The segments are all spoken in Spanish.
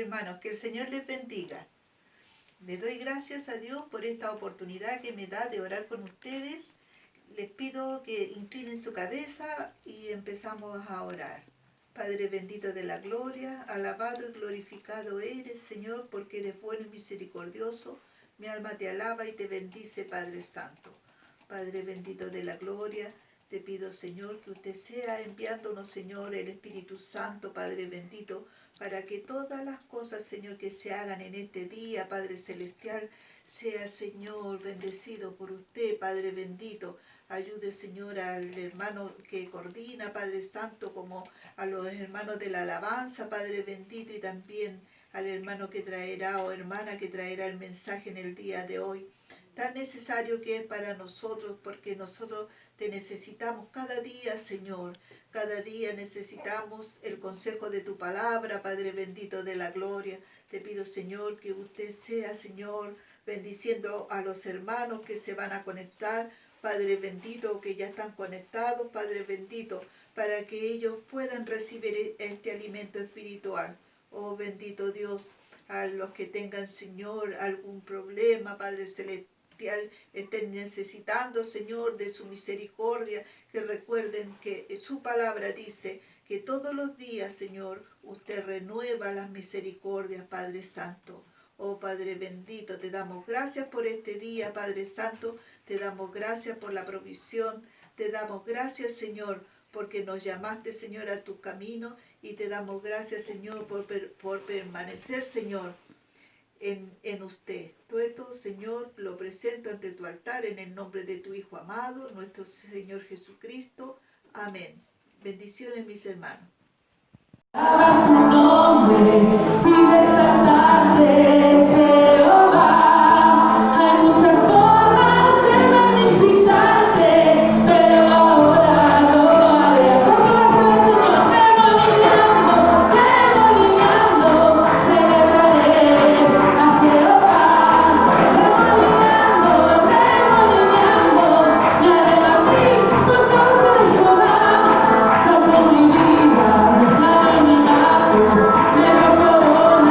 hermanos, que el Señor les bendiga. Le doy gracias a Dios por esta oportunidad que me da de orar con ustedes. Les pido que inclinen su cabeza y empezamos a orar. Padre bendito de la gloria, alabado y glorificado eres, Señor, porque eres bueno y misericordioso. Mi alma te alaba y te bendice, Padre Santo. Padre bendito de la gloria, te pido, Señor, que usted sea enviándonos, Señor, el Espíritu Santo, Padre bendito, para que todas las cosas, Señor, que se hagan en este día, Padre Celestial, sea, Señor, bendecido por usted, Padre bendito. Ayude, Señor, al hermano que coordina, Padre Santo, como a los hermanos de la alabanza, Padre bendito, y también al hermano que traerá o hermana que traerá el mensaje en el día de hoy. Tan necesario que es para nosotros, porque nosotros te necesitamos cada día, Señor. Cada día necesitamos el consejo de tu palabra, Padre bendito de la gloria. Te pido, Señor, que usted sea, Señor, bendiciendo a los hermanos que se van a conectar, Padre bendito, que ya están conectados, Padre bendito, para que ellos puedan recibir este alimento espiritual. Oh bendito Dios, a los que tengan, Señor, algún problema, Padre celestial, estén necesitando, Señor, de su misericordia, que recuerden que su palabra dice que todos los días, Señor, usted renueva las misericordias, Padre Santo. Oh Padre bendito, te damos gracias por este día, Padre Santo, te damos gracias por la provisión, te damos gracias, Señor, porque nos llamaste, Señor, a tu camino, y te damos gracias, Señor, por permanecer, Señor, en usted. Todo esto, Señor, lo presento ante tu altar en el nombre de tu Hijo amado, nuestro Señor Jesucristo. Amén. Bendiciones, mis hermanos. A tu nombre y exaltarte, Jehová. Hay muchas formas de magnificarte, pero ahora lo haré. Señor, remolineando, celebraré a Jehová. Remolineando, me haré batir por causa de Jehová. Salvo mi vida, me lo corona.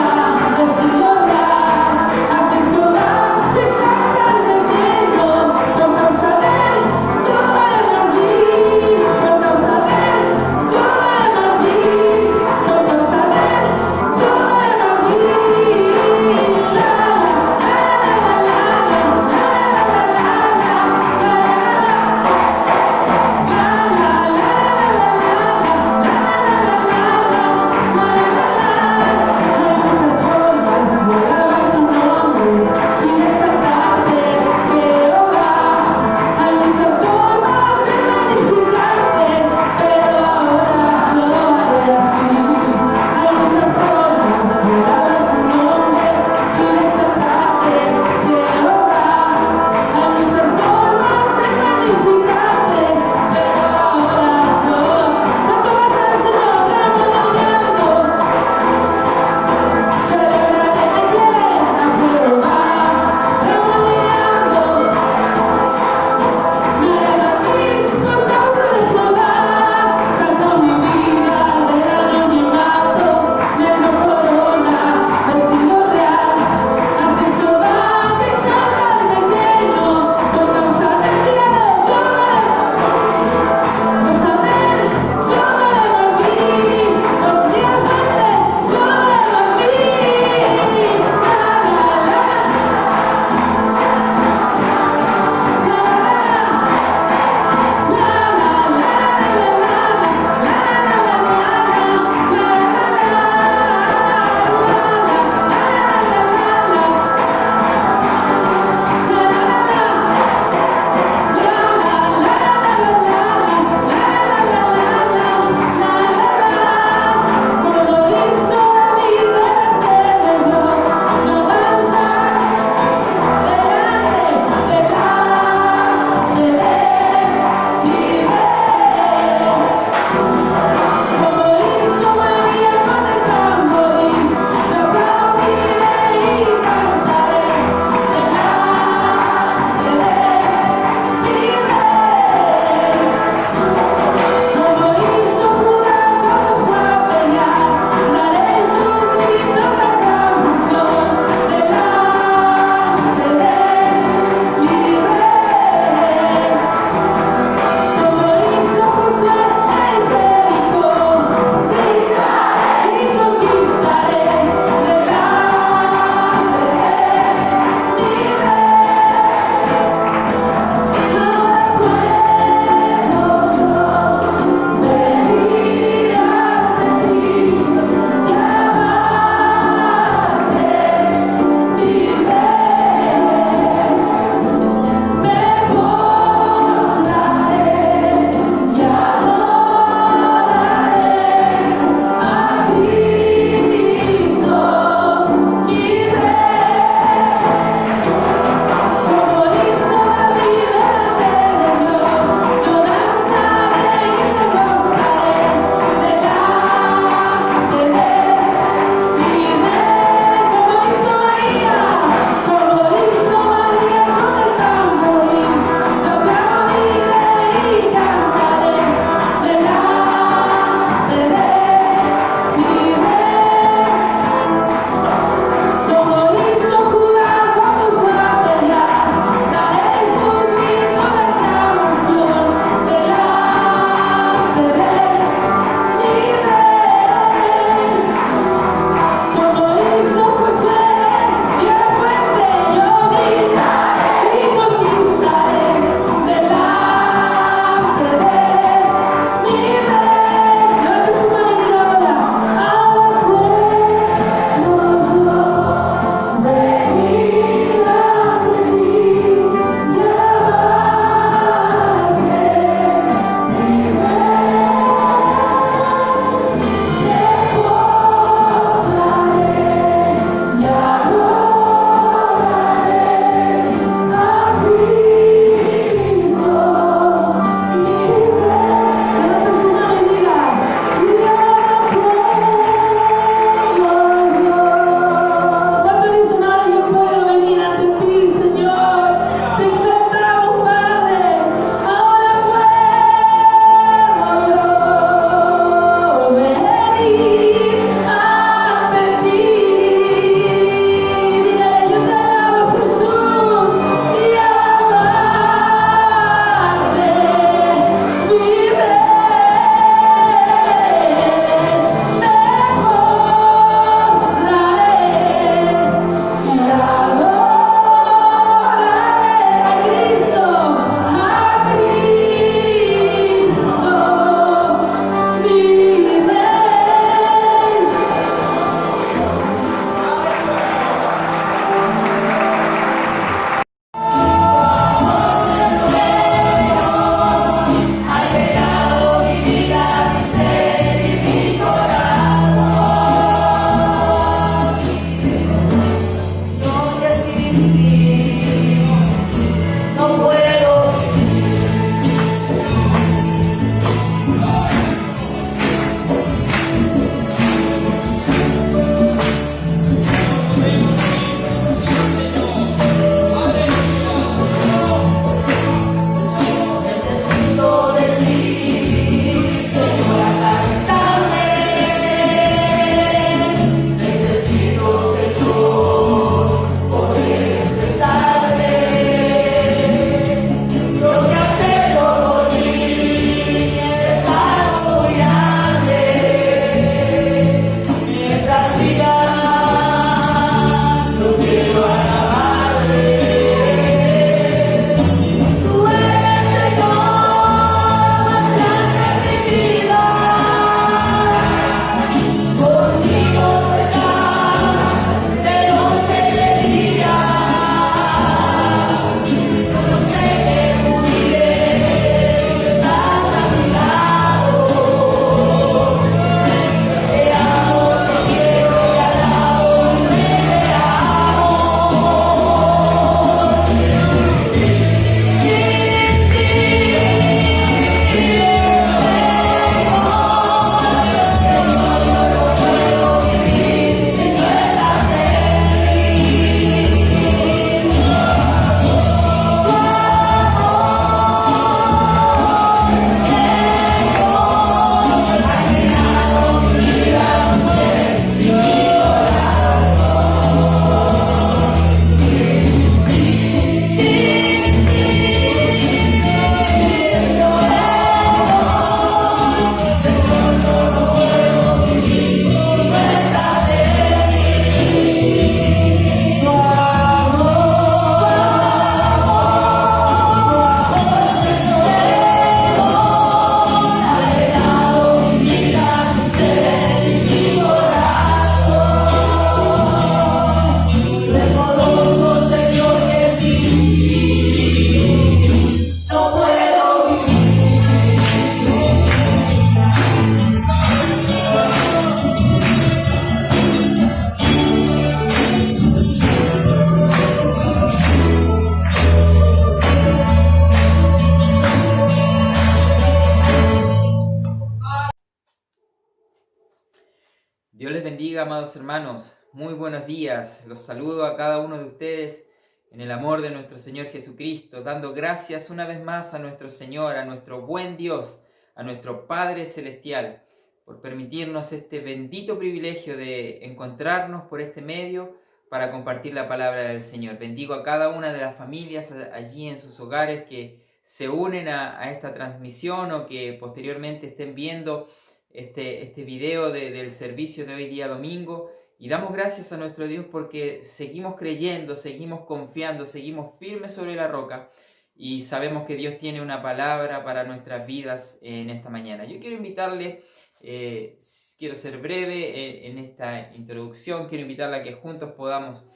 bendiga, amados hermanos. Muy buenos días. Los saludo a cada uno de ustedes en el amor de nuestro Señor Jesucristo, dando gracias una vez más a nuestro Señor, a nuestro buen Dios, a nuestro Padre Celestial, por permitirnos este bendito privilegio de encontrarnos por este medio para compartir la palabra del Señor. Bendigo a cada una de las familias allí en sus hogares que se unen a esta transmisión o que posteriormente estén viendo este video del servicio de hoy día domingo, y damos gracias a nuestro Dios porque seguimos creyendo, seguimos confiando, seguimos firmes sobre la roca y sabemos que Dios tiene una palabra para nuestras vidas en esta mañana. Yo quiero invitarle, quiero ser breve en esta introducción, quiero invitarle a que juntos podamos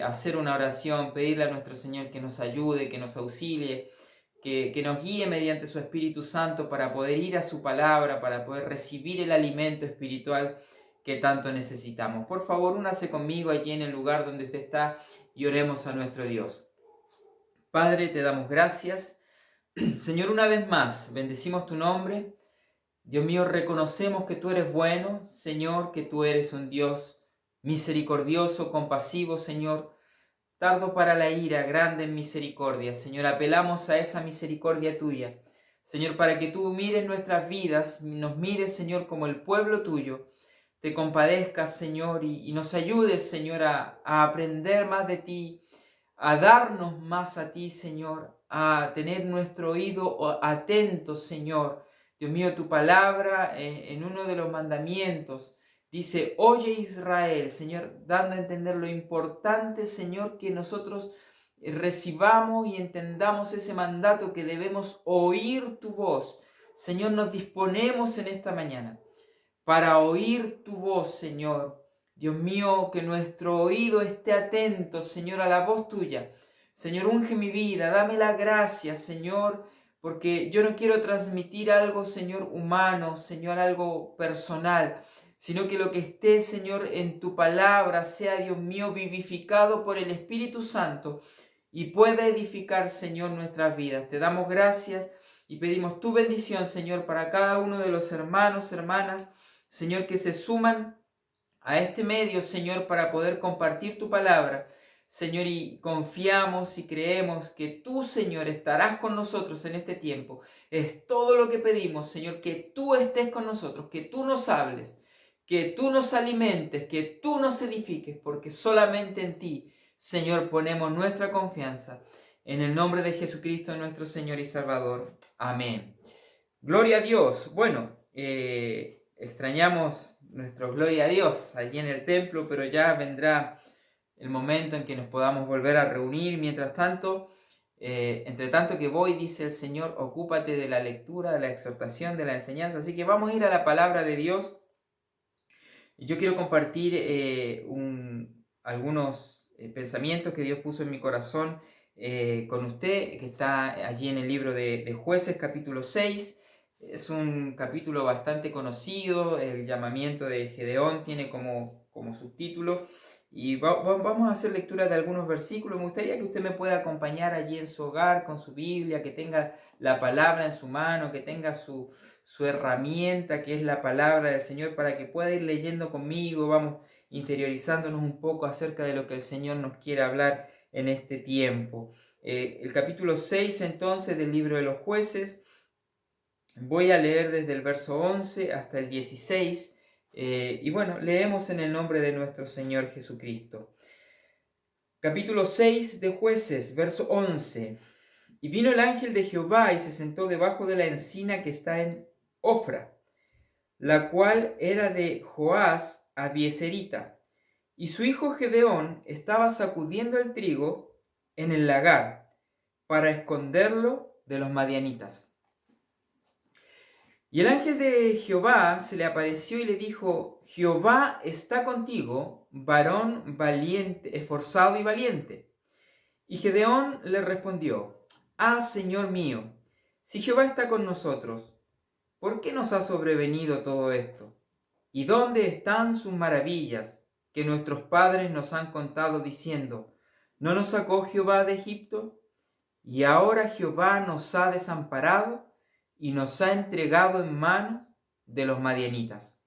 hacer una oración, pedirle a nuestro Señor que nos ayude, que nos auxilie, que nos guíe mediante su Espíritu Santo para poder ir a su palabra, para poder recibir el alimento espiritual que tanto necesitamos. Por favor, únase conmigo allí en el lugar donde usted está y oremos a nuestro Dios. Padre, te damos gracias. Señor, una vez más, bendecimos tu nombre. Dios mío, reconocemos que tú eres bueno, Señor, que tú eres un Dios misericordioso, compasivo, Señor, tardo para la ira, grande en misericordia. Señor, apelamos a esa misericordia tuya. Señor, para que tú mires nuestras vidas, nos mires, Señor, como el pueblo tuyo. Te compadezcas, Señor, y nos ayudes, Señor, a aprender más de ti, a darnos más a ti, Señor, a tener nuestro oído atento, Señor. Dios mío, tu palabra en uno de los mandamientos dice: oye Israel, Señor, dando a entender lo importante, Señor, que nosotros recibamos y entendamos ese mandato que debemos oír tu voz. Señor, nos disponemos en esta mañana para oír tu voz, Señor. Dios mío, que nuestro oído esté atento, Señor, a la voz tuya. Señor, unge mi vida, dame la gracia, Señor, porque yo no quiero transmitir algo, Señor, humano, Señor, algo personal, sino que lo que esté, Señor, en tu palabra sea, Dios mío, vivificado por el Espíritu Santo y pueda edificar, Señor, nuestras vidas. Te damos gracias y pedimos tu bendición, Señor, para cada uno de los hermanos, hermanas, Señor, que se suman a este medio, Señor, para poder compartir tu palabra, Señor, y confiamos y creemos que tú, Señor, estarás con nosotros en este tiempo. Es todo lo que pedimos, Señor, que tú estés con nosotros, que tú nos hables, que tú nos alimentes, que tú nos edifiques, porque solamente en ti, Señor, ponemos nuestra confianza. En el nombre de Jesucristo, nuestro Señor y Salvador. Amén. Gloria a Dios. Bueno, extrañamos nuestro gloria a Dios allí en el templo, pero ya vendrá el momento en que nos podamos volver a reunir. Mientras tanto, entre tanto que voy, dice el Señor, ocúpate de la lectura, de la exhortación, de la enseñanza. Así que vamos a ir a la palabra de Dios. Yo quiero compartir algunos pensamientos que Dios puso en mi corazón con usted, que está allí en el libro de Jueces, capítulo 6. Es un capítulo bastante conocido. El llamamiento de Gedeón tiene como subtítulo. Y vamos a hacer lectura de algunos versículos. Me gustaría que usted me pueda acompañar allí en su hogar con su Biblia, que tenga la palabra en su mano, que tenga su herramienta, que es la palabra del Señor, para que pueda ir leyendo conmigo. Vamos interiorizándonos un poco acerca de lo que el Señor nos quiere hablar en este tiempo. El capítulo 6 entonces del libro de los Jueces. Voy a leer desde el verso 11 hasta el 16. Y bueno, leemos en el nombre de nuestro Señor Jesucristo. Capítulo 6 de Jueces, verso 11. Y vino el ángel de Jehová y se sentó debajo de la encina que está en Ofra, la cual era de Joás Abieserita. Y su hijo Gedeón estaba sacudiendo el trigo en el lagar para esconderlo de los madianitas. Y el ángel de Jehová se le apareció y le dijo: Jehová está contigo, varón valiente, esforzado y valiente. Y Gedeón le respondió: Ah, Señor mío, si Jehová está con nosotros, ¿por qué nos ha sobrevenido todo esto? ¿Y dónde están sus maravillas que nuestros padres nos han contado diciendo: ¿no nos sacó Jehová de Egipto? Y ahora Jehová nos ha desamparado y nos ha entregado en manos de los madianitas.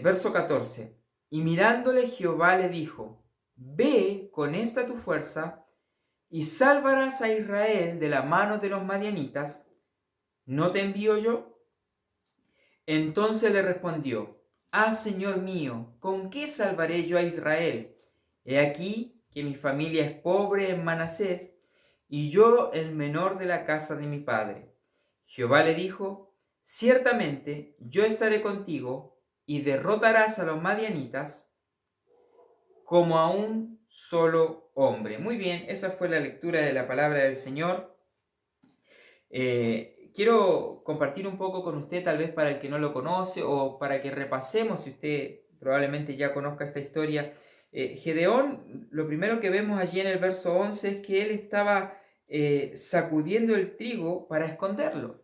Verso 14. Y mirándole Jehová le dijo, ve con esta tu fuerza y salvarás a Israel de la mano de los madianitas. ¿No te envío yo? Entonces le respondió, Señor mío, ¿con qué salvaré yo a Israel? He aquí que mi familia es pobre en Manasés, y yo el menor de la casa de mi padre. Jehová le dijo, ciertamente yo estaré contigo, y derrotarás a los madianitas como a un solo hombre. Muy bien, esa fue la lectura de la palabra del Señor. Quiero compartir un poco con usted, tal vez para el que no lo conoce, o para que repasemos, si usted probablemente ya conozca esta historia. Gedeón, lo primero que vemos allí en el verso 11 es que él estaba sacudiendo el trigo para esconderlo.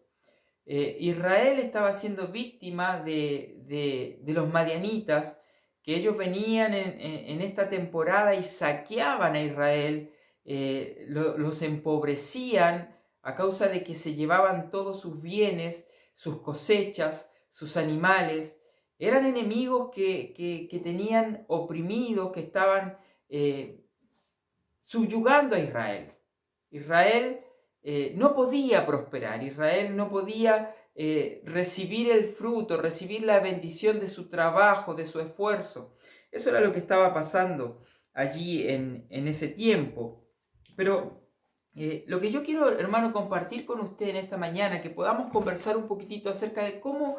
Israel estaba siendo víctima de los madianitas, que ellos venían en esta temporada y saqueaban a Israel, los empobrecían a causa de que se llevaban todos sus bienes, sus cosechas, sus animales. Eran enemigos que tenían oprimidos, que estaban subyugando a Israel. Israel no podía prosperar, Israel no podía recibir el fruto, recibir la bendición de su trabajo, de su esfuerzo. Eso era lo que estaba pasando allí en ese tiempo. Pero lo que yo quiero, hermano, compartir con usted en esta mañana, que podamos conversar un poquitito acerca de cómo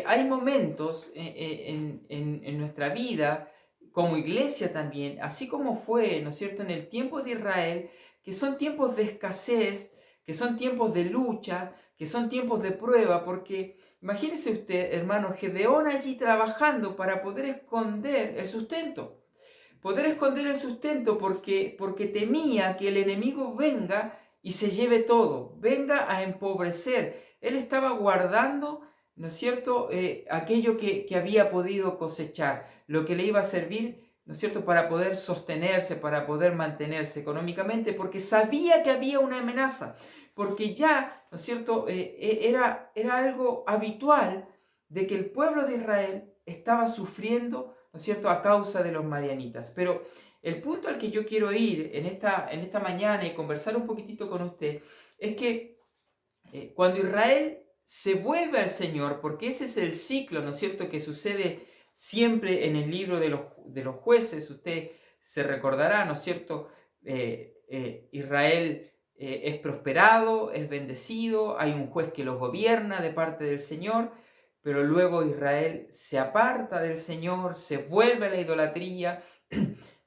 hay momentos en nuestra vida, como iglesia también, así como fue, ¿no es cierto?, en el tiempo de Israel, que son tiempos de escasez, que son tiempos de lucha, que son tiempos de prueba, porque imagínese usted, hermano, Gedeón allí trabajando para poder esconder el sustento. Poder esconder el sustento porque temía que el enemigo venga y se lleve todo, venga a empobrecer. Él estaba guardando, ¿no es cierto?, aquello que había podido cosechar, lo que le iba a servir, ¿no es cierto?, para poder sostenerse, para poder mantenerse económicamente, porque sabía que había una amenaza, porque ya, ¿no es cierto?, era algo habitual de que el pueblo de Israel estaba sufriendo, ¿no es cierto?, a causa de los madianitas. Pero el punto al que yo quiero ir en esta mañana y conversar un poquitito con usted es que cuando Israel se vuelve al Señor, porque ese es el ciclo, ¿no es cierto?, que sucede siempre en el libro de los jueces, usted se recordará, ¿no es cierto?, Israel es prosperado, es bendecido, hay un juez que los gobierna de parte del Señor, pero luego Israel se aparta del Señor, se vuelve a la idolatría,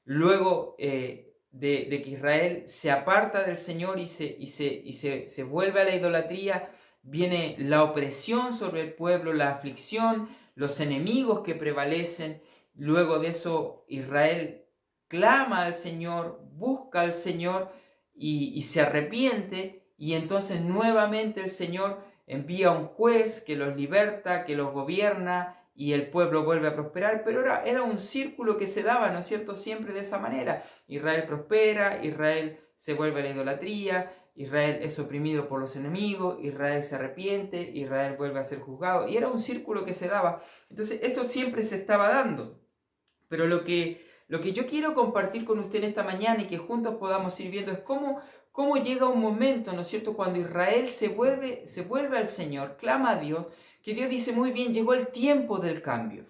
luego de que Israel se aparta del Señor y se vuelve a la idolatría, viene la opresión sobre el pueblo, la aflicción, los enemigos que prevalecen. Luego de eso Israel clama al Señor, busca al Señor y se arrepiente, y entonces nuevamente el Señor envía un juez que los liberta, que los gobierna, y el pueblo vuelve a prosperar, pero era un círculo que se daba, ¿no es cierto?, siempre de esa manera. Israel prospera, Israel se vuelve a la idolatría, Israel es oprimido por los enemigos, Israel se arrepiente, Israel vuelve a ser juzgado, y era un círculo que se daba. Entonces esto siempre se estaba dando. Pero lo que yo quiero compartir con usted en esta mañana y que juntos podamos ir viendo es cómo llega un momento, ¿no es cierto?, cuando Israel se vuelve al Señor, clama a Dios, que Dios dice, muy bien, llegó el tiempo del cambio.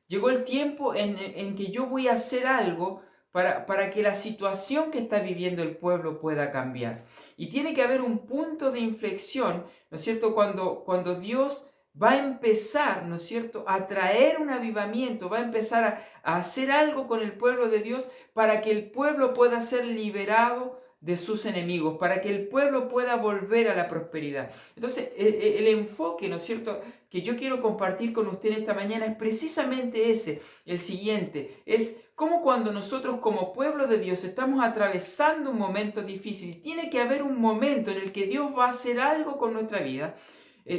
Llegó el tiempo en que yo voy a hacer algo para que la situación que está viviendo el pueblo pueda cambiar. Y tiene que haber un punto de inflexión, ¿no es cierto?, cuando Dios va a empezar, ¿no es cierto?, a traer un avivamiento, va a empezar a hacer algo con el pueblo de Dios para que el pueblo pueda ser liberado de sus enemigos, para que el pueblo pueda volver a la prosperidad. Entonces, el enfoque, ¿no es cierto?, que yo quiero compartir con usted esta mañana es precisamente ese, el siguiente, es como cuando nosotros como pueblo de Dios estamos atravesando un momento difícil, tiene que haber un momento en el que Dios va a hacer algo con nuestra vida.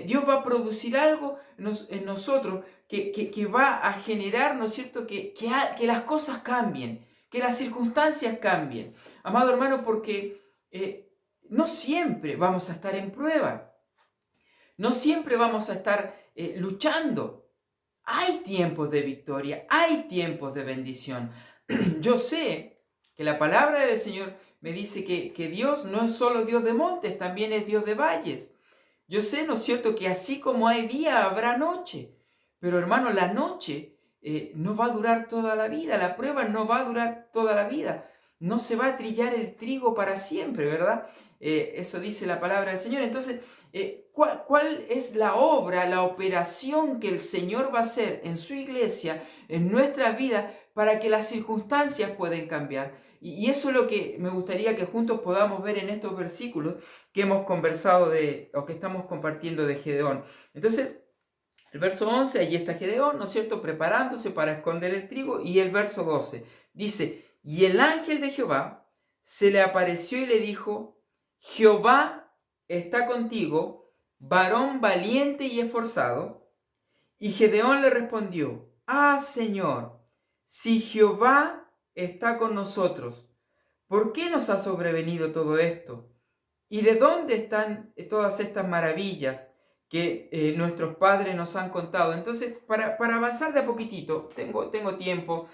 Dios va a producir algo en nosotros que va a generar, ¿no es cierto?, que las cosas cambien, que las circunstancias cambien. Amado hermano, porque no siempre vamos a estar en prueba, no siempre vamos a estar luchando. hay tiempos de victoria, hay tiempos de bendición. Yo sé que la palabra del Señor me dice que Dios no es solo Dios de montes, también es Dios de valles. Yo sé, ¿no es cierto?, que así como hay día, habrá noche. Pero hermano, la noche no va a durar toda la vida, la prueba no va a durar toda la vida. No se va a trillar el trigo para siempre, ¿verdad? Eso dice la palabra del Señor. Entonces, ¿cuál es la obra, la operación que el Señor va a hacer en su iglesia, en nuestra vida, para que las circunstancias puedan cambiar? Y eso es lo que me gustaría que juntos podamos ver en estos versículos que hemos conversado o que estamos compartiendo de Gedeón. Entonces, el verso 11, allí está Gedeón, ¿no es cierto?, preparándose para esconder el trigo. Y el verso 12 dice, y el ángel de Jehová se le apareció y le dijo, Jehová está contigo, varón valiente y esforzado. Y Gedeón le respondió, Señor, si Jehová está con nosotros, ¿por qué nos ha sobrevenido todo esto? ¿Y de dónde están todas estas maravillas que nuestros padres nos han contado? Entonces, para avanzar de a poquitito, tengo tiempo,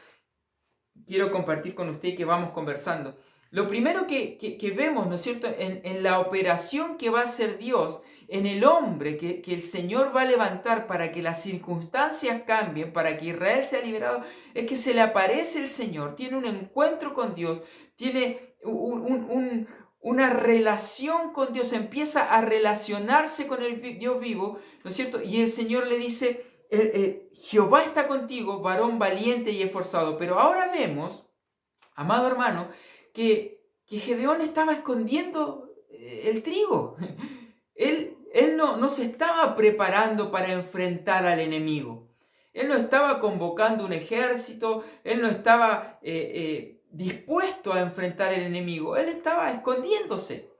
quiero compartir con usted que vamos conversando. Lo primero que vemos, ¿no es cierto?, en la operación que va a hacer Dios, en el hombre que el Señor va a levantar para que las circunstancias cambien, para que Israel sea liberado, es que se le aparece el Señor, tiene un encuentro con Dios, tiene una relación con Dios, empieza a relacionarse con el Dios vivo, ¿no es cierto? Y el Señor le dice, Jehová está contigo, varón valiente y esforzado. Pero ahora vemos, amado hermano, que Gedeón estaba escondiendo el trigo. Él no se estaba preparando para enfrentar al enemigo. Él no estaba convocando un ejército, él no estaba dispuesto a enfrentar al enemigo. Él estaba escondiéndose.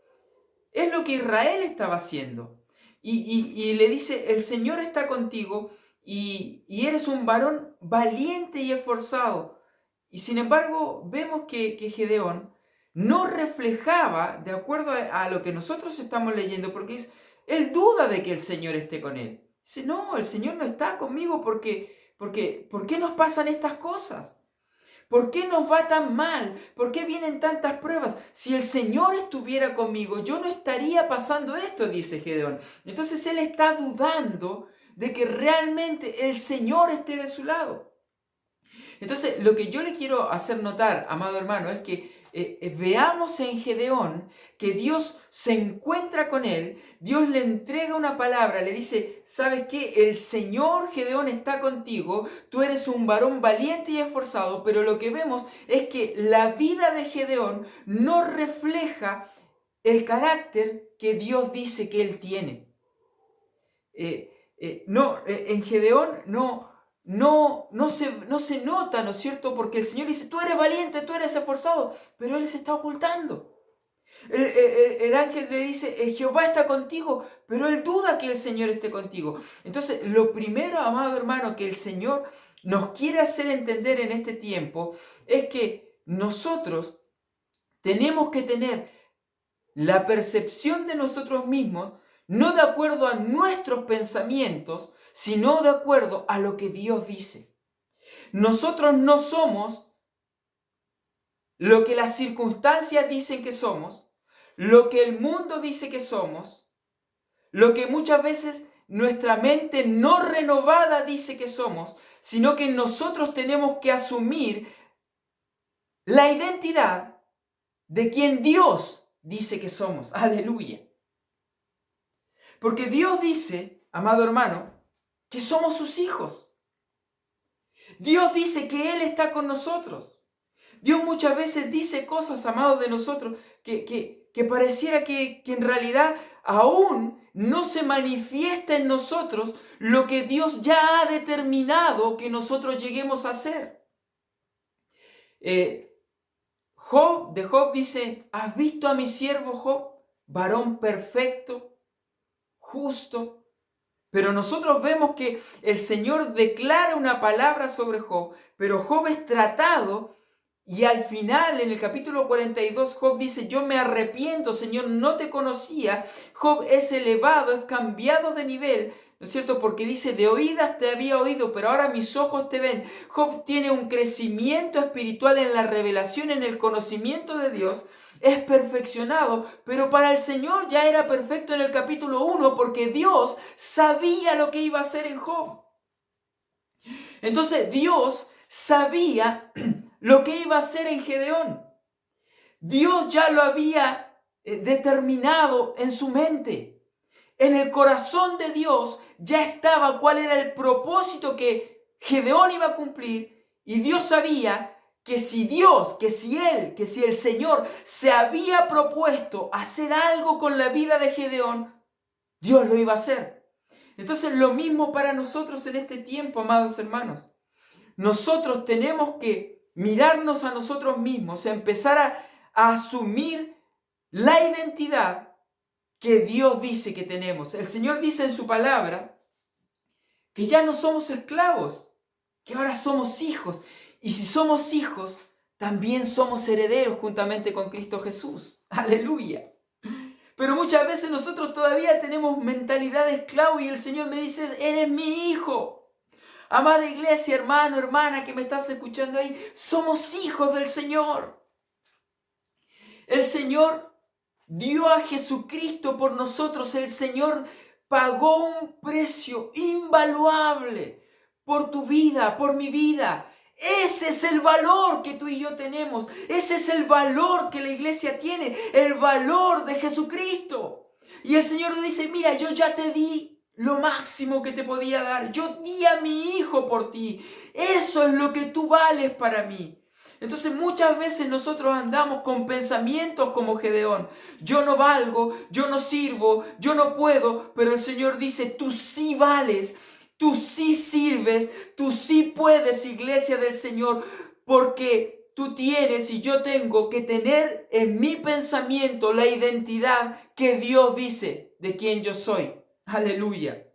Es lo que Israel estaba haciendo. Y le dice, el Señor está contigo y eres un varón valiente y esforzado. Y sin embargo, vemos que Gedeón no reflejaba, de acuerdo a lo que nosotros estamos leyendo, porque él duda de que el Señor esté con él. Dice, no, el Señor no está conmigo porque ¿por qué nos pasan estas cosas? ¿Por qué nos va tan mal? ¿Por qué vienen tantas pruebas? Si el Señor estuviera conmigo, yo no estaría pasando esto, dice Gedeón. Entonces él está dudando de que realmente el Señor esté de su lado. Entonces, lo que yo le quiero hacer notar, amado hermano, es que veamos en Gedeón que Dios se encuentra con él, Dios le entrega una palabra, le dice, ¿sabes qué? El Señor Gedeón está contigo, tú eres un varón valiente y esforzado, pero lo que vemos es que la vida de Gedeón no refleja el carácter que Dios dice que él tiene. En Gedeón no se nota, ¿no es cierto? Porque el Señor dice, tú eres valiente, tú eres esforzado, pero él se está ocultando. El ángel le dice, Jehová está contigo, pero él duda que el Señor esté contigo. Entonces, lo primero, amado hermano, que el Señor nos quiere hacer entender en este tiempo es que nosotros tenemos que tener la percepción de nosotros mismos, no de acuerdo a nuestros pensamientos, sino de acuerdo a lo que Dios dice. Nosotros no somos lo que las circunstancias dicen que somos, lo que el mundo dice que somos, lo que muchas veces nuestra mente no renovada dice que somos, sino que nosotros tenemos que asumir la identidad de quien Dios dice que somos. Aleluya. Porque Dios dice, amado hermano, que somos sus hijos. Dios dice que Él está con nosotros. Dios muchas veces dice cosas, amados, de nosotros que pareciera que en realidad aún no se manifiesta en nosotros lo que Dios ya ha determinado que nosotros lleguemos a ser. Job dice, ¿has visto a mi siervo Job? Varón perfecto, justo. Pero nosotros vemos que el Señor declara una palabra sobre Job, pero Job es tratado y al final, en el capítulo 42, Job dice, yo me arrepiento, Señor, no te conocía. Job es elevado, es cambiado de nivel, ¿no es cierto? Porque dice, de oídas te había oído, pero ahora mis ojos te ven. Job tiene un crecimiento espiritual en la revelación, en el conocimiento de Dios. Es perfeccionado, pero para el Señor ya era perfecto en el capítulo 1 porque Dios sabía lo que iba a hacer en Job. Entonces Dios sabía lo que iba a hacer en Gedeón. Dios ya lo había determinado en su mente. En el corazón de Dios ya estaba cuál era el propósito que Gedeón iba a cumplir, y Dios sabía que si el Señor se había propuesto hacer algo con la vida de Gedeón, Dios lo iba a hacer. Entonces lo mismo para nosotros en este tiempo, amados hermanos. Nosotros tenemos que mirarnos a nosotros mismos, empezar a asumir la identidad que Dios dice que tenemos. El Señor dice en su palabra que ya no somos esclavos, que ahora somos hijos. Y si somos hijos, también somos herederos juntamente con Cristo Jesús. Aleluya. Pero muchas veces nosotros todavía tenemos mentalidad de esclavo y el Señor me dice, eres mi hijo. Amada iglesia, hermano, hermana que me estás escuchando ahí, somos hijos del Señor. El Señor dio a Jesucristo por nosotros. El Señor pagó un precio invaluable por tu vida, por mi vida. Ese es el valor que tú y yo tenemos. Ese es el valor que la iglesia tiene. El valor de Jesucristo. Y el Señor dice, mira, yo ya te di lo máximo que te podía dar. Yo di a mi hijo por ti. Eso es lo que tú vales para mí. Entonces muchas veces nosotros andamos con pensamientos como Gedeón. Yo no valgo, yo no sirvo, yo no puedo. Pero el Señor dice, tú sí vales. Tú sí sirves, tú sí puedes, iglesia del Señor, porque tú tienes y yo tengo que tener en mi pensamiento la identidad que Dios dice de quién yo soy. Aleluya.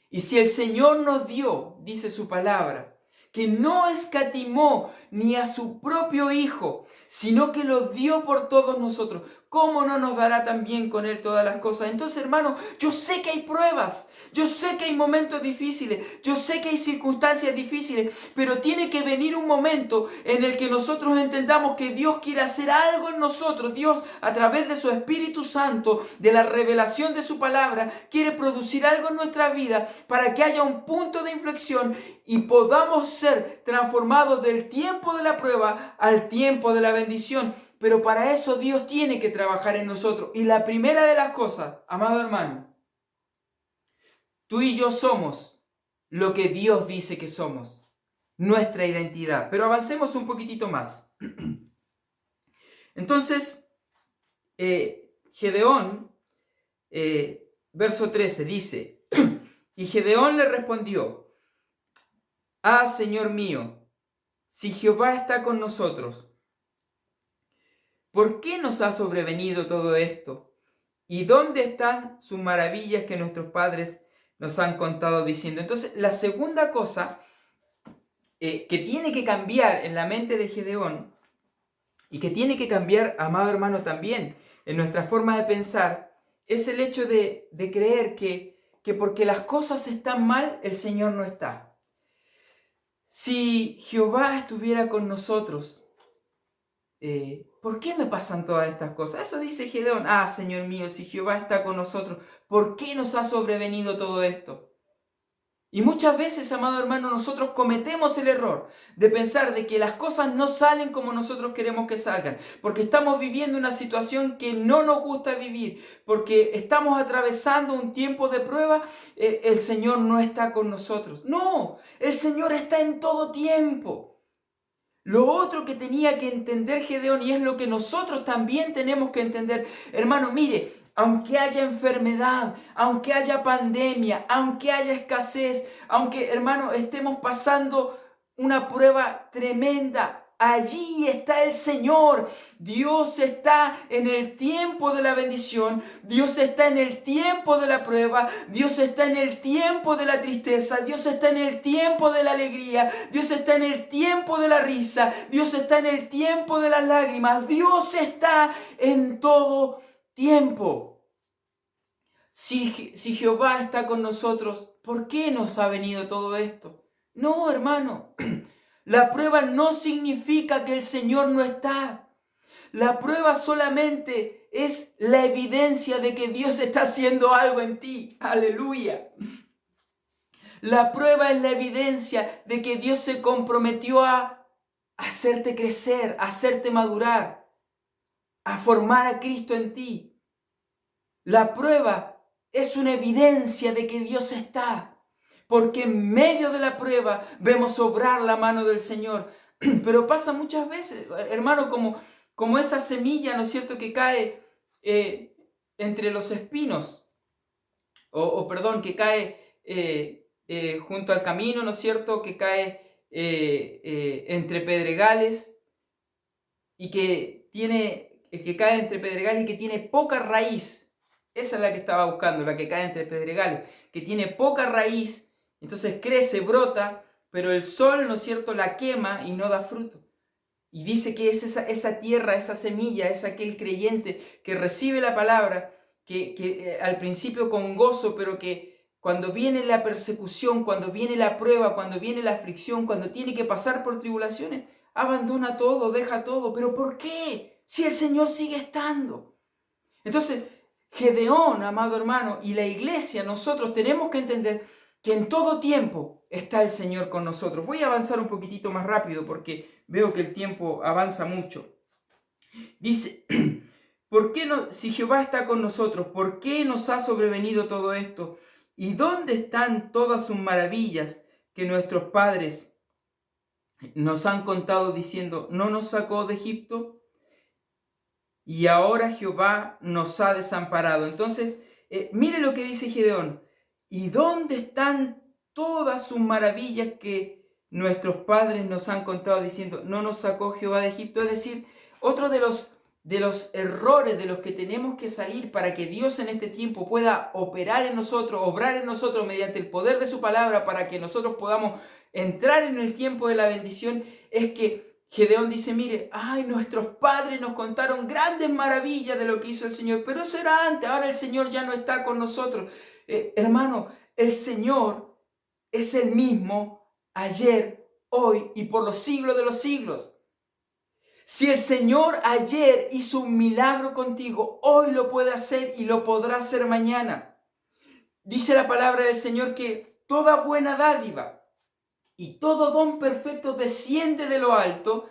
Y si el Señor nos dio, dice su palabra, que no escatimó ni a su propio Hijo, sino que lo dio por todos nosotros, ¿cómo no nos dará también con Él todas las cosas? Entonces, hermano, yo sé que hay pruebas, yo sé que hay momentos difíciles, yo sé que hay circunstancias difíciles, pero tiene que venir un momento en el que nosotros entendamos que Dios quiere hacer algo en nosotros. Dios, a través de su Espíritu Santo, de la revelación de su palabra, quiere producir algo en nuestra vida para que haya un punto de inflexión y podamos ser transformados del tiempo de la prueba al tiempo de la bendición. Pero para eso Dios tiene que trabajar en nosotros. Y la primera de las cosas, amado hermano, tú y yo somos lo que Dios dice que somos, nuestra identidad. Pero avancemos un poquitito más. Entonces, Gedeón, verso 13, dice, y Gedeón le respondió, ah, Señor mío, si Jehová está con nosotros, ¿por qué nos ha sobrevenido todo esto? ¿Y dónde están sus maravillas que nuestros padres nos han contado diciendo? Entonces, la segunda cosa que tiene que cambiar en la mente de Gedeón y que tiene que cambiar, amado hermano, también en nuestra forma de pensar, es el hecho de creer que porque las cosas están mal, el Señor no está. Si Jehová estuviera con nosotros, ¿por qué me pasan todas estas cosas? Eso dice Gedeón. Ah, Señor mío, si Jehová está con nosotros, ¿por qué nos ha sobrevenido todo esto? Y muchas veces, amado hermano, nosotros cometemos el error de pensar de que las cosas no salen como nosotros queremos que salgan, porque estamos viviendo una situación que no nos gusta vivir, porque estamos atravesando un tiempo de prueba. El Señor no está con nosotros. No, el Señor está en todo tiempo. Lo otro que tenía que entender Gedeón, y es lo que nosotros también tenemos que entender, hermano, mire, aunque haya enfermedad, aunque haya pandemia, aunque haya escasez, aunque, hermano, estemos pasando una prueba tremenda, allí está el Señor. Dios está en el tiempo de la bendición, Dios está en el tiempo de la prueba, Dios está en el tiempo de la tristeza, Dios está en el tiempo de la alegría, Dios está en el tiempo de la risa, Dios está en el tiempo de las lágrimas, Dios está en todo tiempo. si Jehová está con nosotros, ¿por qué nos ha venido todo esto? No, hermano, la prueba no significa que el Señor no está. La prueba solamente es la evidencia de que Dios está haciendo algo en ti. Aleluya. La prueba es la evidencia de que Dios se comprometió a hacerte crecer, a hacerte madurar, a formar a Cristo en ti. La prueba es una evidencia de que Dios está, porque en medio de la prueba vemos obrar la mano del Señor. Pero pasa muchas veces, hermano, como esa semilla, ¿no es cierto?, que cae entre los espinos, perdón, que cae junto al camino, ¿no es cierto?, que cae entre pedregales y que cae entre pedregales y que tiene poca raíz. Esa es la que estaba buscando, la que cae entre pedregales, que tiene poca raíz, entonces crece, brota, pero el sol, ¿no es cierto?, la quema y no da fruto. Y dice que es esa tierra, esa semilla, es aquel creyente que recibe la palabra, que al principio con gozo, pero que cuando viene la persecución, cuando viene la prueba, cuando viene la aflicción, cuando tiene que pasar por tribulaciones, abandona todo, deja todo. ¿Pero por qué? Si el Señor sigue estando. Entonces, Gedeón, amado hermano, y la iglesia, nosotros tenemos que entender que en todo tiempo está el Señor con nosotros. Voy a avanzar un poquitito más rápido porque veo que el tiempo avanza mucho. Dice, ¿por qué no, si Jehová está con nosotros, por qué nos ha sobrevenido todo esto? ¿Y dónde están todas sus maravillas que nuestros padres nos han contado diciendo, ¿no nos sacó de Egipto? Y ahora Jehová nos ha desamparado. Entonces, mire lo que dice Gedeón. ¿Y dónde están todas sus maravillas que nuestros padres nos han contado diciendo, no nos sacó Jehová de Egipto? Es decir, otro de los errores de los que tenemos que salir para que Dios en este tiempo pueda operar en nosotros, obrar en nosotros mediante el poder de su palabra para que nosotros podamos entrar en el tiempo de la bendición, es que Gedeón dice, mire, nuestros padres nos contaron grandes maravillas de lo que hizo el Señor, pero eso era antes, ahora el Señor ya no está con nosotros. Hermano, el Señor es el mismo ayer, hoy y por los siglos de los siglos. Si el Señor ayer hizo un milagro contigo, hoy lo puede hacer y lo podrá hacer mañana. Dice la palabra del Señor que toda buena dádiva y todo don perfecto desciende de lo alto,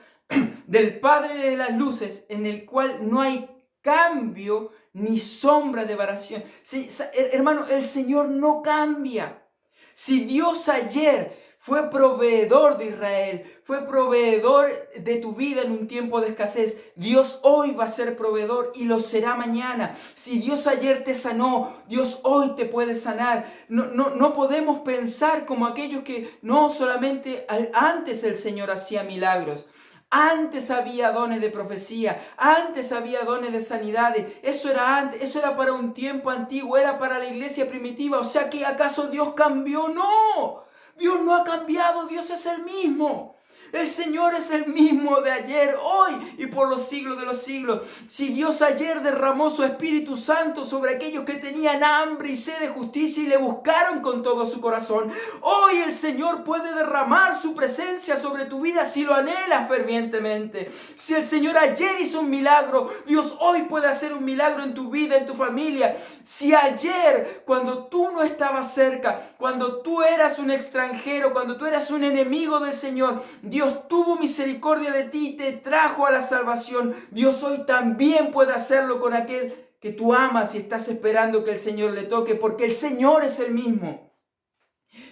del Padre de las luces, en el cual no hay cambio ni sombra de variación. Sí, hermano, el Señor no cambia. Si Dios ayer fue proveedor de Israel, fue proveedor de tu vida en un tiempo de escasez, Dios hoy va a ser proveedor y lo será mañana. Si Dios ayer te sanó, Dios hoy te puede sanar. No podemos pensar como aquellos que no solamente antes el Señor hacía milagros. Antes había dones de profecía, antes había dones de sanidades, eso era antes, eso era para un tiempo antiguo, era para la iglesia primitiva. O sea que ¿acaso Dios cambió? No, Dios no ha cambiado, Dios es el mismo. El Señor es el mismo de ayer, hoy y por los siglos de los siglos. Si Dios ayer derramó su Espíritu Santo sobre aquellos que tenían hambre y sed de justicia y le buscaron con todo su corazón, hoy el Señor puede derramar su presencia sobre tu vida si lo anhelas fervientemente. Si el Señor ayer hizo un milagro, Dios hoy puede hacer un milagro en tu vida, en tu familia. Si ayer, cuando tú no estabas cerca, cuando tú eras un extranjero, cuando tú eras un enemigo del Señor, Dios tuvo misericordia de ti y te trajo a la salvación, Dios hoy también puede hacerlo con aquel que tú amas y estás esperando que el Señor le toque, porque el Señor es el mismo.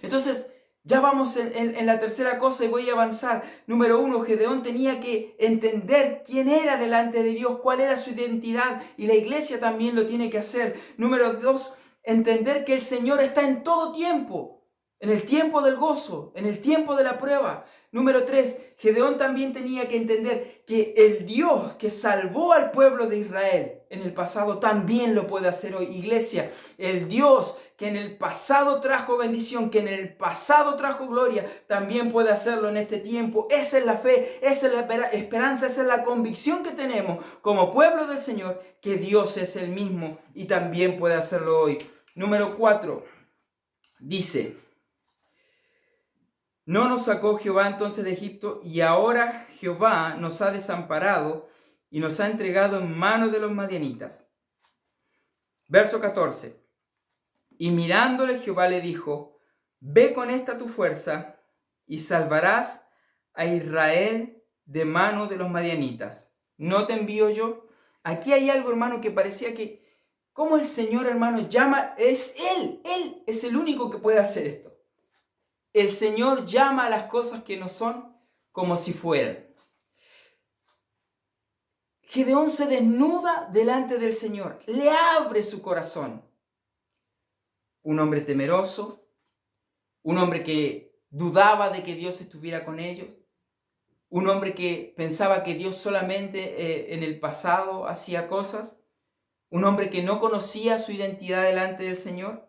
Entonces, ya vamos en la tercera cosa y voy a avanzar. Número 1, Gedeón tenía que entender quién era delante de Dios, cuál era su identidad, y la iglesia también lo tiene que hacer. Número 2, entender que el Señor está en todo tiempo. En el tiempo del gozo, en el tiempo de la prueba. Número 3, Gedeón también tenía que entender que el Dios que salvó al pueblo de Israel en el pasado también lo puede hacer hoy. Iglesia, el Dios que en el pasado trajo bendición, que en el pasado trajo gloria, también puede hacerlo en este tiempo. Esa es la fe, esa es la esperanza, esa es la convicción que tenemos como pueblo del Señor, que Dios es el mismo y también puede hacerlo hoy. Número 4 dice: no nos sacó Jehová entonces de Egipto, y ahora Jehová nos ha desamparado y nos ha entregado en manos de los madianitas. Verso 14. Y mirándole Jehová le dijo: ve con esta tu fuerza y salvarás a Israel de mano de los madianitas. ¿No te envío yo? Aquí hay algo, hermano, que parecía que, como el Señor, hermano, llama, es Él es el único que puede hacer esto. El Señor llama a las cosas que no son como si fueran. Gedeón se desnuda delante del Señor, le abre su corazón. Un hombre temeroso, un hombre que dudaba de que Dios estuviera con ellos, un hombre que pensaba que Dios solamente en el pasado hacía cosas, un hombre que no conocía su identidad delante del Señor.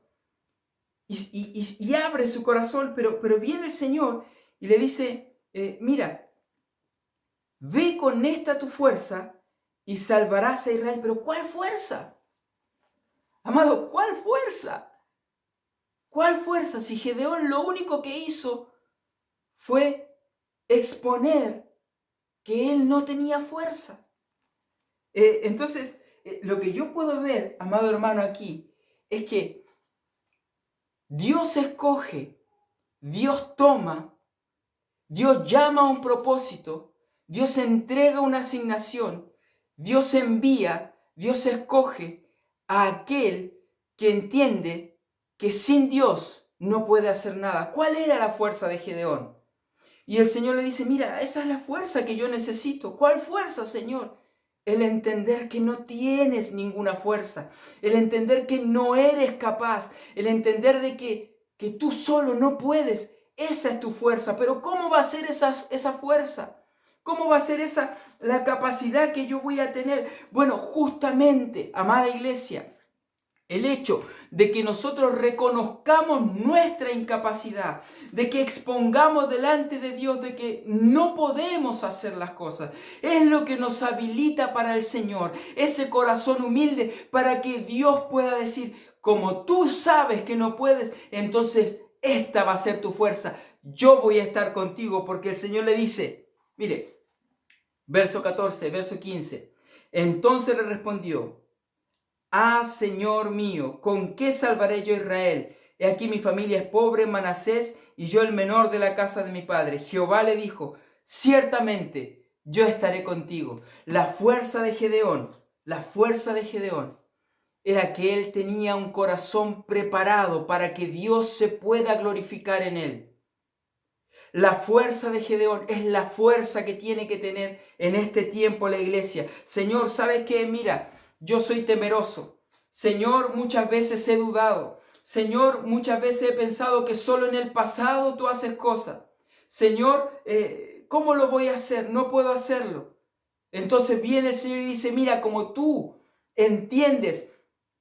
Y abre su corazón, pero viene el Señor y le dice, mira, ve con esta tu fuerza y salvarás a Israel. Pero ¿cuál fuerza? Amado, ¿cuál fuerza? ¿Cuál fuerza? Si Gedeón lo único que hizo fue exponer que él no tenía fuerza. Entonces, lo que yo puedo ver, amado hermano, aquí, es que Dios escoge, Dios toma, Dios llama a un propósito, Dios entrega una asignación, Dios envía, Dios escoge a aquel que entiende que sin Dios no puede hacer nada. ¿Cuál era la fuerza de Gedeón? Y el Señor le dice, mira, esa es la fuerza que yo necesito. ¿Cuál fuerza, Señor? El entender que no tienes ninguna fuerza, el entender que no eres capaz, el entender de que tú solo no puedes. Esa es tu fuerza. Pero ¿cómo va a ser esa fuerza? ¿Cómo va a ser esa la capacidad que yo voy a tener? Bueno, justamente, amada iglesia, el hecho de que nosotros reconozcamos nuestra incapacidad, de que expongamos delante de Dios de que no podemos hacer las cosas, es lo que nos habilita para el Señor, ese corazón humilde para que Dios pueda decir, como tú sabes que no puedes, entonces esta va a ser tu fuerza, yo voy a estar contigo, porque el Señor le dice, mire, verso 14, verso 15, entonces le respondió, ah, Señor mío, ¿con qué salvaré yo a Israel? He aquí mi familia es pobre en Manasés y yo el menor de la casa de mi padre. Jehová le dijo, ciertamente yo estaré contigo. La fuerza de Gedeón era que él tenía un corazón preparado para que Dios se pueda glorificar en él. La fuerza de Gedeón es la fuerza que tiene que tener en este tiempo la iglesia. Señor, ¿sabes qué? Mira, yo soy temeroso. Señor, muchas veces he dudado. Señor, muchas veces he pensado que solo en el pasado tú haces cosas. Señor, ¿cómo lo voy a hacer? No puedo hacerlo. Entonces viene el Señor y dice, mira, como tú entiendes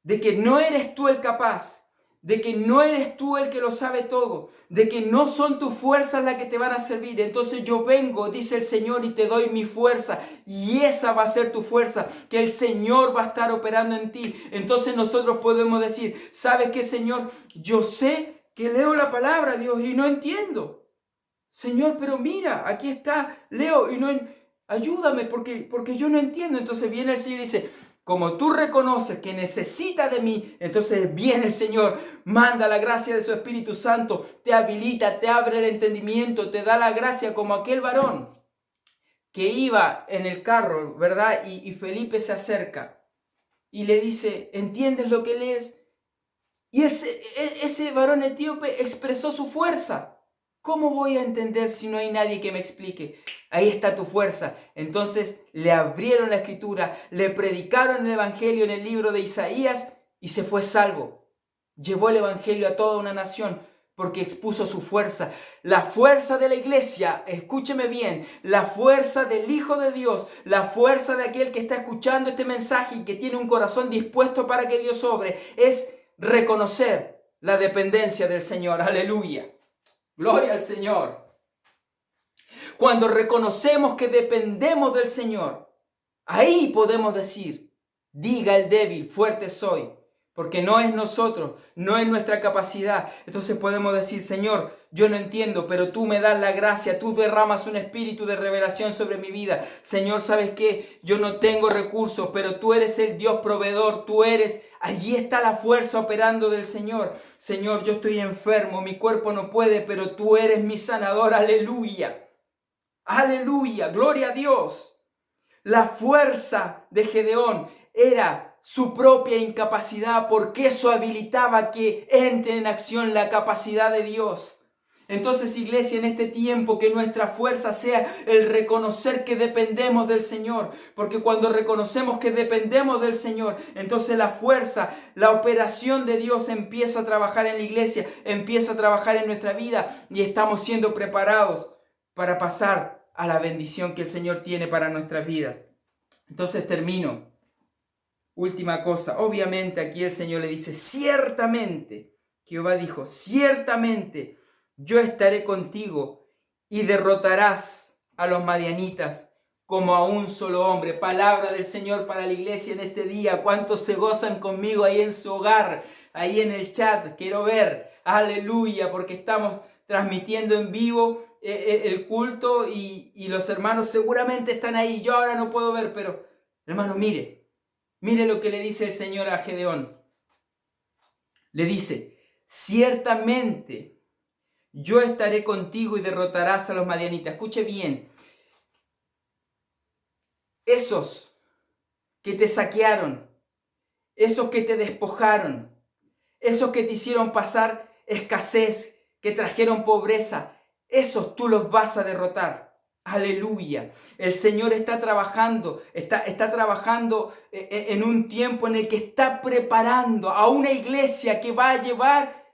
de que no eres tú el capaz, de que no eres tú el que lo sabe todo, de que no son tus fuerzas las que te van a servir. Entonces yo vengo, dice el Señor, y te doy mi fuerza. Y esa va a ser tu fuerza, que el Señor va a estar operando en ti. Entonces nosotros podemos decir, ¿sabes qué, Señor? Yo sé que leo la palabra, Dios, y no entiendo. Señor, pero mira, aquí está, leo y no ayúdame porque yo no entiendo. Entonces viene el Señor y dice, como tú reconoces que necesitas de mí, entonces viene el Señor, manda la gracia de su Espíritu Santo, te habilita, te abre el entendimiento, te da la gracia como aquel varón que iba en el carro, ¿verdad? Y Felipe se acerca y le dice, ¿entiendes lo que lees? Y ese varón etíope expresó su fuerza. ¿Cómo voy a entender si no hay nadie que me explique? Ahí está tu fuerza. Entonces le abrieron la escritura, le predicaron el evangelio en el libro de Isaías y se fue salvo. Llevó el evangelio a toda una nación porque expuso su fuerza. La fuerza de la iglesia, escúcheme bien, la fuerza del Hijo de Dios, la fuerza de aquel que está escuchando este mensaje y que tiene un corazón dispuesto para que Dios obre, es reconocer la dependencia del Señor. Aleluya. Gloria al Señor. Cuando reconocemos que dependemos del Señor, ahí podemos decir, diga el débil, fuerte soy, porque no es nosotros, no es nuestra capacidad. Entonces podemos decir, Señor, yo no entiendo, pero tú me das la gracia, tú derramas un espíritu de revelación sobre mi vida. Señor, ¿sabes qué? Yo no tengo recursos, pero tú eres el Dios proveedor, allí está la fuerza operando del Señor. Señor, yo estoy enfermo, mi cuerpo no puede, pero tú eres mi sanador, aleluya. Aleluya, gloria a Dios. La fuerza de Gedeón era su propia incapacidad, porque eso habilitaba que entre en acción la capacidad de Dios. Entonces, iglesia, en este tiempo que nuestra fuerza sea el reconocer que dependemos del Señor, porque cuando reconocemos que dependemos del Señor, entonces la fuerza, la operación de Dios empieza a trabajar en la iglesia, empieza a trabajar en nuestra vida y estamos siendo preparados para pasar a la bendición que el Señor tiene para nuestras vidas. Entonces termino. Última cosa, obviamente aquí el Señor le dice, ciertamente, Jehová dijo, ciertamente yo estaré contigo y derrotarás a los madianitas como a un solo hombre. Palabra del Señor para la iglesia en este día. ¿Cuántos se gozan conmigo ahí en su hogar, ahí en el chat? Quiero ver, aleluya, porque estamos transmitiendo en vivo el culto y los hermanos seguramente están ahí. Yo ahora no puedo ver, pero hermano, mire lo que le dice el Señor a Gedeón. Le dice, ciertamente yo estaré contigo y derrotarás a los madianitas. Escuche bien, esos que te saquearon, esos que te despojaron, esos que te hicieron pasar escasez, que trajeron pobreza, esos tú los vas a derrotar. Aleluya. El Señor está trabajando en un tiempo en el que está preparando a una iglesia que va a llevar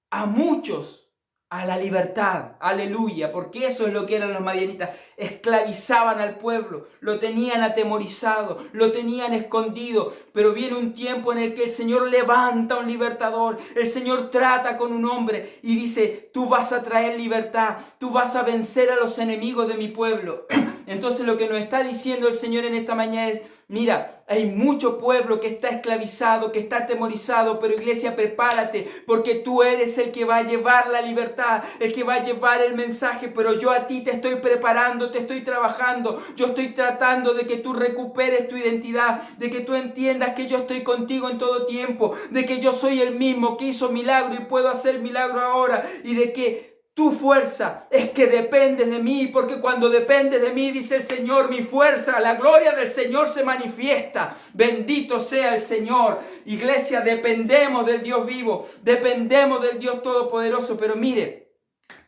a muchos a la libertad. Aleluya. Porque eso es lo que eran los madianitas. Esclavizaban al pueblo, lo tenían atemorizado, lo tenían escondido. Pero viene un tiempo en el que el Señor levanta a un libertador. El Señor trata con un hombre y dice, tú vas a traer libertad, tú vas a vencer a los enemigos de mi pueblo. Entonces lo que nos está diciendo el Señor en esta mañana es, mira, hay mucho pueblo que está esclavizado, que está atemorizado, pero iglesia, prepárate, porque tú eres el que va a llevar la libertad, el que va a llevar el mensaje, pero yo a ti te estoy preparando, te estoy trabajando, yo estoy tratando de que tú recuperes tu identidad, de que tú entiendas que yo estoy contigo en todo tiempo, de que yo soy el mismo que hizo milagro y puedo hacer milagro ahora, y de que tu fuerza es que dependes de mí, porque cuando dependes de mí, dice el Señor, mi fuerza, la gloria del Señor se manifiesta. Bendito sea el Señor. Iglesia, dependemos del Dios vivo, dependemos del Dios todopoderoso. Pero mire,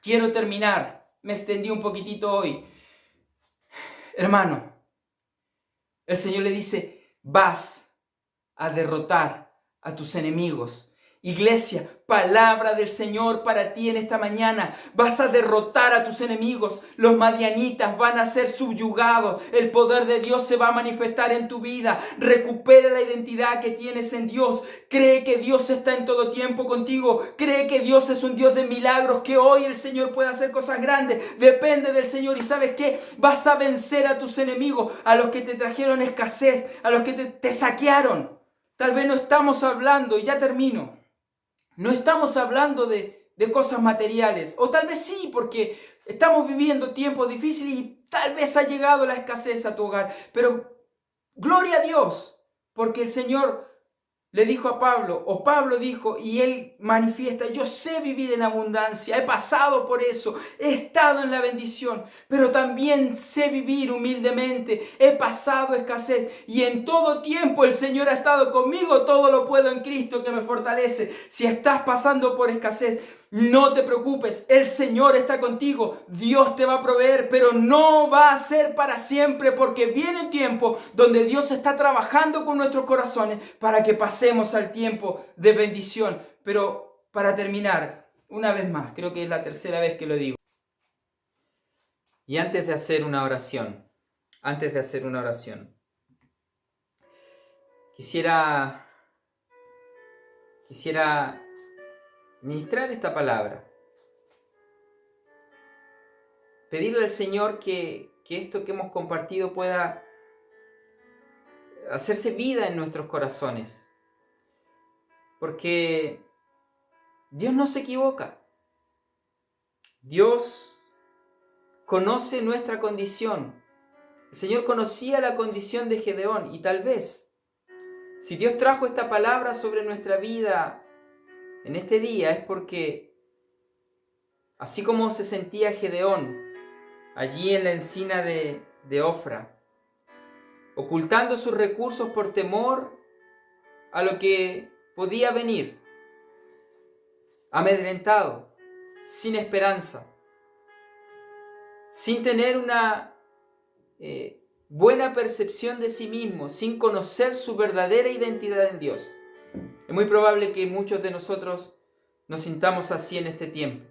quiero terminar. Me extendí un poquitito hoy. Hermano, el Señor le dice, vas a derrotar a tus enemigos. Iglesia, palabra del Señor para ti en esta mañana. Vas a derrotar a tus enemigos. Los madianitas van a ser subyugados. El poder de Dios se va a manifestar en tu vida. Recupera la identidad que tienes en Dios. Cree que Dios está en todo tiempo contigo. Cree que Dios es un Dios de milagros, que hoy el Señor puede hacer cosas grandes. Depende del Señor. ¿Y sabes qué? Vas a vencer a tus enemigos, a los que te trajeron escasez, a los que te saquearon. Tal vez no estamos hablando, y ya termino, no estamos hablando de cosas materiales, o tal vez sí, porque estamos viviendo tiempos difíciles y tal vez ha llegado la escasez a tu hogar, pero gloria a Dios, porque el Señor le dijo a Pablo, o Pablo dijo, y él manifiesta, yo sé vivir en abundancia, he pasado por eso, he estado en la bendición, pero también sé vivir humildemente, he pasado escasez, y en todo tiempo el Señor ha estado conmigo, todo lo puedo en Cristo que me fortalece. Si estás pasando por escasez, no te preocupes, el Señor está contigo, Dios te va a proveer, pero no va a ser para siempre, porque viene un tiempo donde Dios está trabajando con nuestros corazones para que pasemos al tiempo de bendición. Pero para terminar, una vez más, creo que es la tercera vez que lo digo. Y antes de hacer una oración, quisiera ministrar esta palabra. Pedirle al Señor que esto que hemos compartido pueda hacerse vida en nuestros corazones. porque Dios no se equivoca. Dios conoce nuestra condición. El Señor conocía la condición de Gedeón y tal vez, si Dios trajo esta palabra sobre nuestra vida en este día, es porque así como se sentía Gedeón allí en la encina de Ofra, ocultando sus recursos por temor a lo que podía venir, amedrentado, sin esperanza, sin tener una buena percepción de sí mismo, sin conocer su verdadera identidad en Dios. Es muy probable que muchos de nosotros nos sintamos así en este tiempo.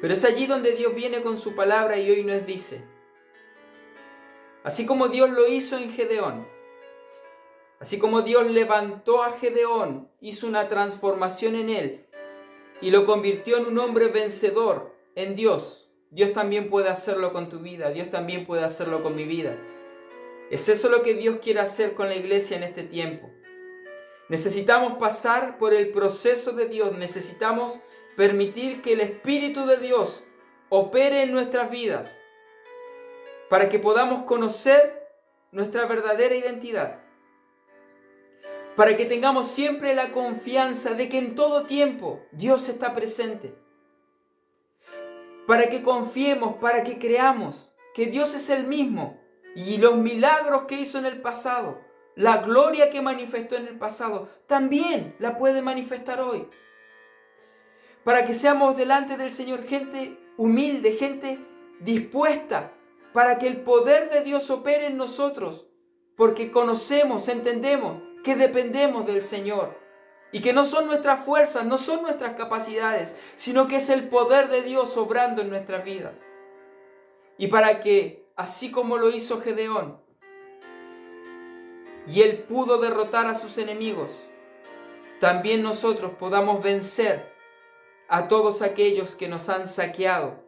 Pero es allí donde Dios viene con su palabra y hoy nos dice, así como Dios lo hizo en Gedeón, así como Dios levantó a Gedeón, hizo una transformación en él y lo convirtió en un hombre vencedor en Dios, Dios también puede hacerlo con tu vida, Dios también puede hacerlo con mi vida. Es eso lo que Dios quiere hacer con la iglesia en este tiempo. Necesitamos pasar por el proceso de Dios, necesitamos permitir que el Espíritu de Dios opere en nuestras vidas para que podamos conocer nuestra verdadera identidad, para que tengamos siempre la confianza de que en todo tiempo Dios está presente, para que confiemos, para que creamos que Dios es el mismo y los milagros que hizo en el pasado, la gloria que manifestó en el pasado, también la puede manifestar hoy. Para que seamos delante del Señor gente humilde, gente dispuesta, para que el poder de Dios opere en nosotros, porque conocemos, entendemos que dependemos del Señor y que no son nuestras fuerzas, no son nuestras capacidades, sino que es el poder de Dios obrando en nuestras vidas. Y para que, así como lo hizo Gedeón, y él pudo derrotar a sus enemigos, también nosotros podamos vencer a todos aquellos que nos han saqueado,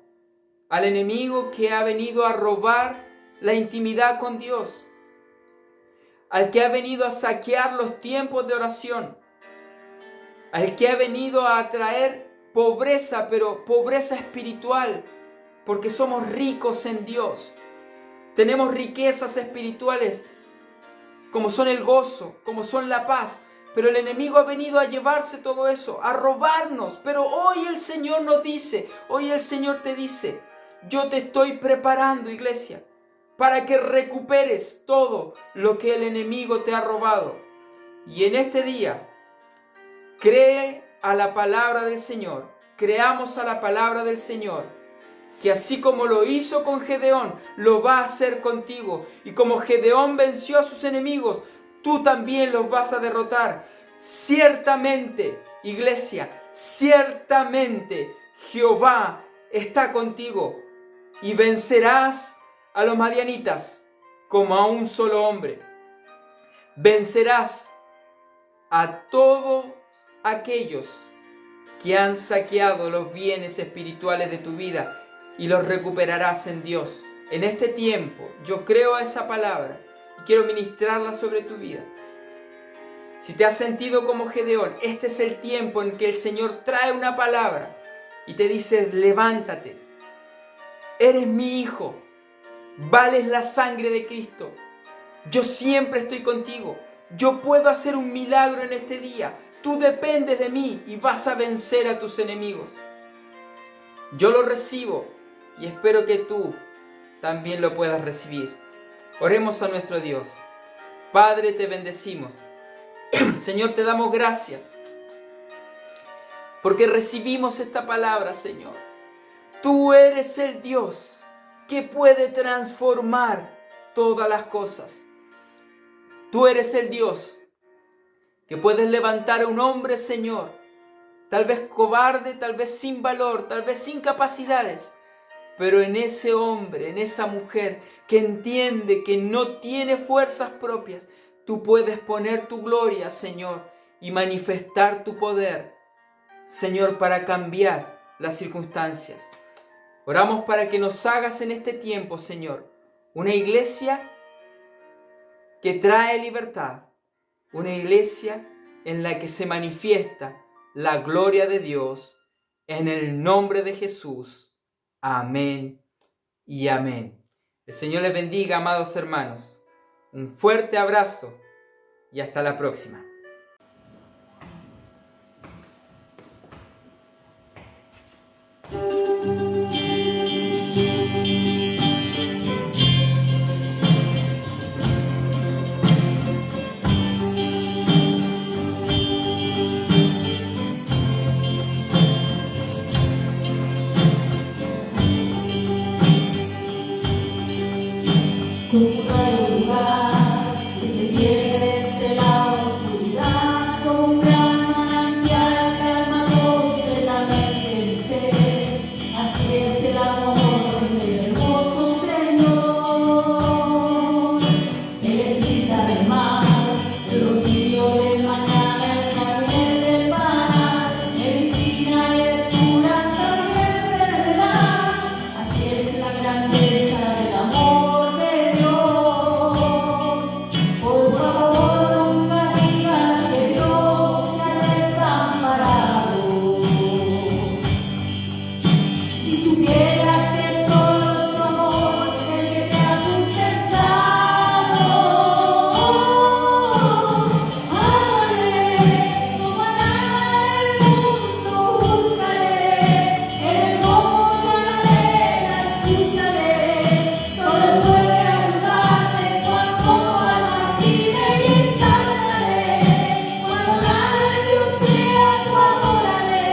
al enemigo que ha venido a robar la intimidad con Dios, al que ha venido a saquear los tiempos de oración, al que ha venido a traer pobreza, pero pobreza espiritual, porque somos ricos en Dios. Tenemos riquezas espirituales, como son el gozo, como son la paz, pero el enemigo ha venido a llevarse todo eso, a robarnos. Pero hoy el Señor nos dice, hoy el Señor te dice, yo te estoy preparando, iglesia, para que recuperes todo lo que el enemigo te ha robado. Y en este día, cree a la palabra del Señor, creamos a la palabra del Señor, que así como lo hizo con Gedeón, lo va a hacer contigo. Y como Gedeón venció a sus enemigos, tú también los vas a derrotar. Ciertamente, iglesia, ciertamente Jehová está contigo y vencerás a los madianitas como a un solo hombre. Vencerás a todos aquellos que han saqueado los bienes espirituales de tu vida y los recuperarás en Dios. En este tiempo yo creo a esa palabra y quiero ministrarla sobre tu vida. Si te has sentido como Gedeón, este es el tiempo en que el Señor trae una palabra y te dice, levántate, eres mi hijo, vales la sangre de Cristo, yo siempre estoy contigo, yo puedo hacer un milagro en este día, tú dependes de mí y vas a vencer a tus enemigos. Yo lo recibo y espero que tú también lo puedas recibir. Oremos a nuestro Dios. Padre, te bendecimos. Señor, te damos gracias porque recibimos esta palabra, Señor. Tú eres el Dios que puede transformar todas las cosas. Tú eres el Dios que puedes levantar a un hombre, Señor, tal vez cobarde, tal vez sin valor, tal vez sin capacidades, pero en ese hombre, en esa mujer que entiende que no tiene fuerzas propias, tú puedes poner tu gloria, Señor, y manifestar tu poder, Señor, para cambiar las circunstancias. Oramos para que nos hagas en este tiempo, Señor, una iglesia que trae libertad, una iglesia en la que se manifiesta la gloria de Dios. En el nombre de Jesús. Amén y amén. El Señor les bendiga, amados hermanos. Un fuerte abrazo y hasta la próxima. Como un rayo fugaz que se pierde entre la oscuridad, como un gran manantial calma completamente mi ser. Así es el amor del hermoso Señor. Él es brisa del mar, el rocío de mañana, el saber del mar, medicina y esperanza y es verdad. Así es la grandeza del amor. Por favor, nunca digas que Dios te ha desamparado. Si supieras que solo es tu amor el que te ha sustentado. Ámale, no para el mundo buscaré, en el monte de la arena escúchale, solo Él puede ayudarte cuando alma tire y exáltale, cuando la nervios sea tu adórale,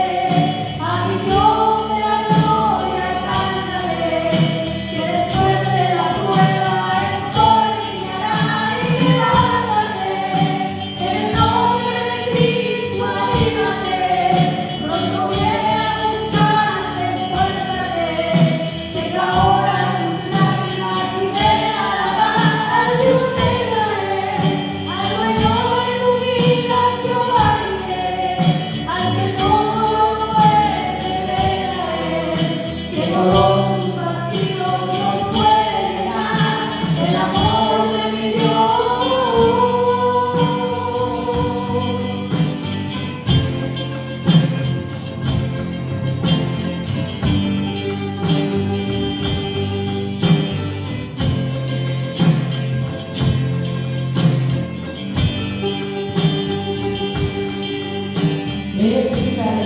a mi Dios de la gloria cántale, que después de la prueba el sol brillará y levántale, en el nombre de Cristo anímate, pronto viene a buscarte, esfuérzate, seca ahora tus lágrimas y ven a alabar al Dios de Israel, al dueño de tu vida, Jehová iré, al que todo lo puede, ven a Él, que todos tus vacíos los puede llenar, el amor de mi Dios. Eres brisa